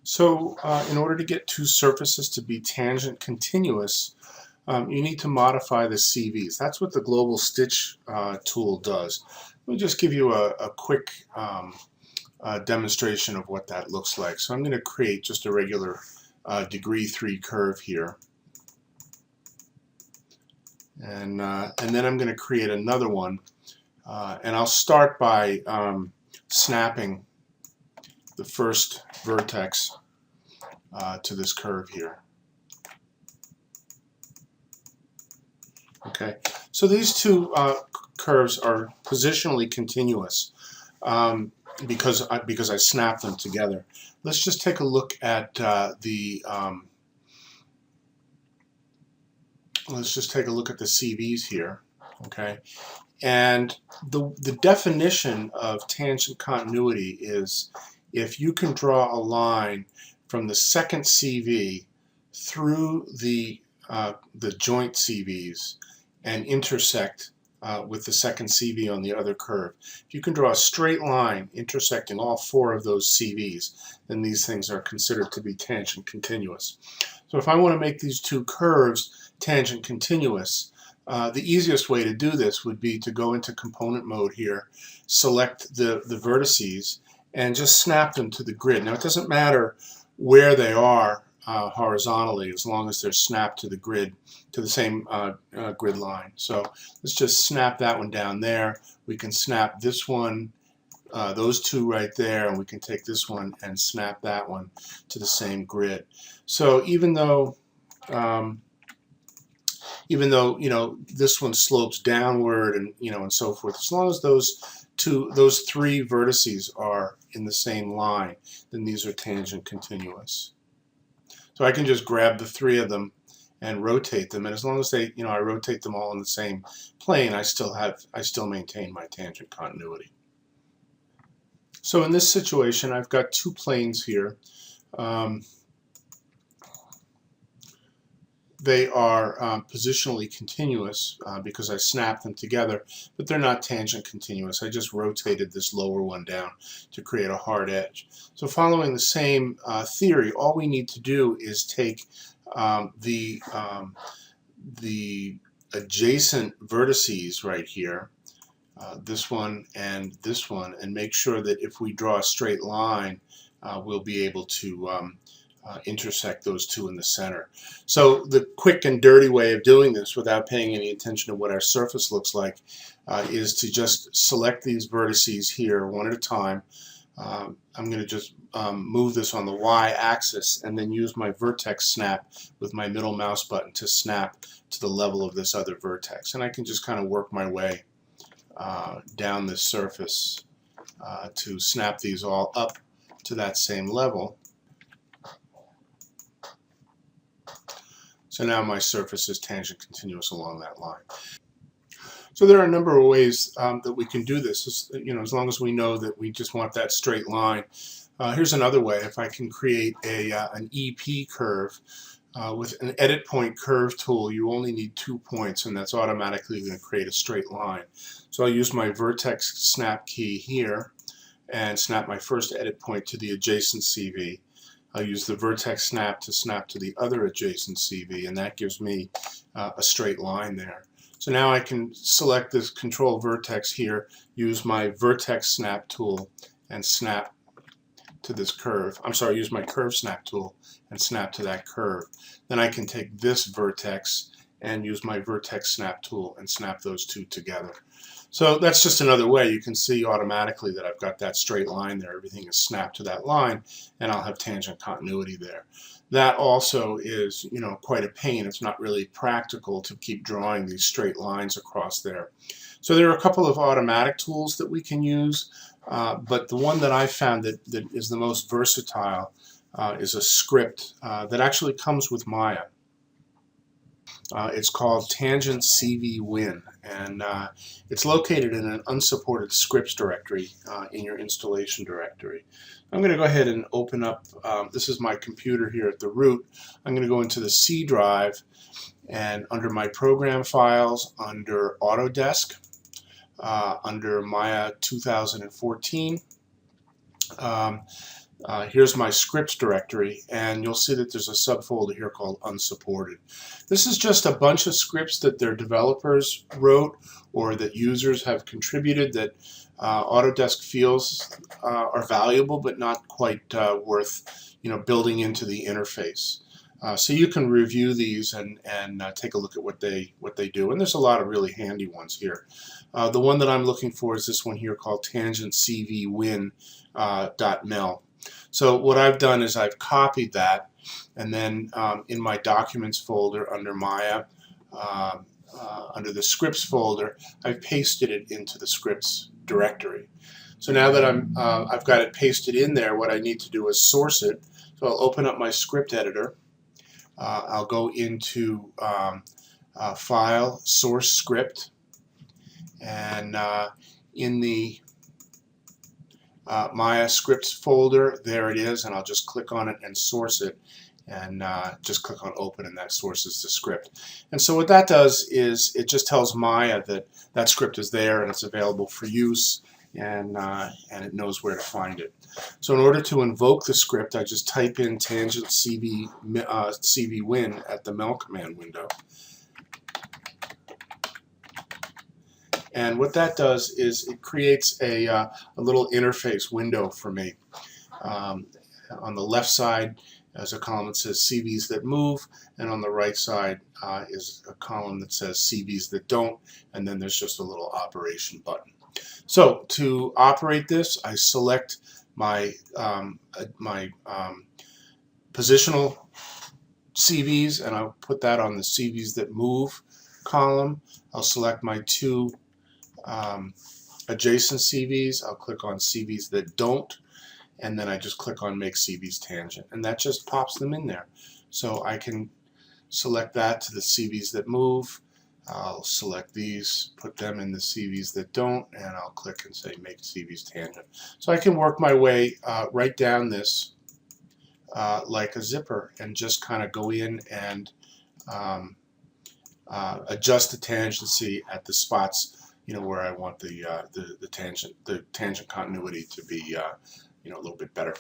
So in order to get two surfaces to be tangent continuous, you need to modify the CVs. That's what the global stitch tool does. Let me just give you a quick demonstration of what that looks like. So I'm going to create just a regular degree 3 curve here. And then I'm going to create another one. And I'll start by snapping the first vertex to this curve here. Okay, so these two curves are positionally continuous because I snapped them together. Let's just take a look at let's just take a look at the CVs here. Okay, and the definition of tangent continuity is if you can draw a line from the second CV through the joint CVs and intersect with the second CV on the other curve. If you can draw a straight line intersecting all 4 of those CVs, then these things are considered to be tangent continuous. So if I want to make these two curves tangent continuous, the easiest way to do this would be to go into component mode here, select the vertices, and just snap them to the grid. Now it doesn't matter where they are horizontally as long as they're snapped to the grid, to the same grid line. So let's just snap that one down there. We can snap this one, those two right there, and we can take this one and snap that one to the same grid. So even though this one slopes downward and and so forth, as long as those 3 vertices are in the same line, then these are tangent continuous. So I can just grab the 3 of them and rotate them, and as long as they, I rotate them all in the same plane, I still maintain my tangent continuity. So in this situation, I've got 2 planes here. They are positionally continuous because I snapped them together, but they're not tangent continuous. I just rotated this lower one down to create a hard edge. So following the same theory, all we need to do is take the adjacent vertices right here, this one, and make sure that if we draw a straight line, we'll be able to intersect those 2 in the center. So the quick and dirty way of doing this without paying any attention to what our surface looks like is to just select these vertices here one at a time. I'm going to just move this on the y-axis and then use my vertex snap with my middle mouse button to snap to the level of this other vertex. And I can just kind of work my way down this surface to snap these all up to that same level. So now my surface is tangent continuous along that line. So there are a number of ways that we can do this, as long as we know that we just want that straight line. Here's another way. If I can create an EP curve with an edit point curve tool, you only need 2 points, and that's automatically going to create a straight line. So I'll use my vertex snap key here and snap my first edit point to the adjacent CV. I'll use the vertex snap to snap to the other adjacent CV, and that gives me a straight line there. So now I can select this control vertex here, use my vertex snap tool and snap to this curve. I'm sorry, use my curve snap tool and snap to that curve. Then I can take this vertex and use my vertex snap tool and snap those 2 together. So that's just another way. You can see automatically that I've got that straight line there. Everything is snapped to that line, and I'll have tangent continuity there. That also is, quite a pain. It's not really practical to keep drawing these straight lines across there. So there are a couple of automatic tools that we can use, but the one that I found that is the most versatile is a script that actually comes with Maya. It's called tangentCVWin, and it's located in an unsupported scripts directory in your installation directory. I'm going to go ahead and open up, this is my computer here at the root. I'm going to go into the C drive, and under my program files, under Autodesk, under Maya 2014, Here's my scripts directory, and you'll see that there's a subfolder here called unsupported. This is just a bunch of scripts that their developers wrote or that users have contributed that Autodesk feels are valuable but not quite worth building into the interface. So you can review these and take a look at what they do, and there's a lot of really handy ones here. The one that I'm looking for is this one here called tangentCVWin .mel. So what I've done is I've copied that, and then in my Documents folder under Maya, under the Scripts folder, I've pasted it into the Scripts directory. So now that I've got it pasted in there, what I need to do is source it. So I'll open up my script editor. I'll go into File, Source Script, and in the Maya Scripts folder, there it is, and I'll just click on it and source it, and just click on Open, and that sources the script. And so what that does is it just tells Maya that that script is there and it's available for use, and it knows where to find it. So in order to invoke the script, I just type in tangentCVWin at the mel command window. And what that does is it creates a little interface window for me. On the left side is a column that says CVs that move, and on the right side is a column that says CVs that don't, and then there's just a little operation button. So to operate this, I select my positional CVs, and I'll put that on the CVs that move column. I'll select my two adjacent CVs. I'll click on CVs that don't, and then I just click on Make CVs Tangent, and that just pops them in there. So I can select that to the CVs that move. I'll select these, put them in the CVs that don't, and I'll click and say Make CVs Tangent. So I can work my way right down this like a zipper and just kind of go in and adjust the tangency at the spots where I want the tangent continuity to be a little bit better.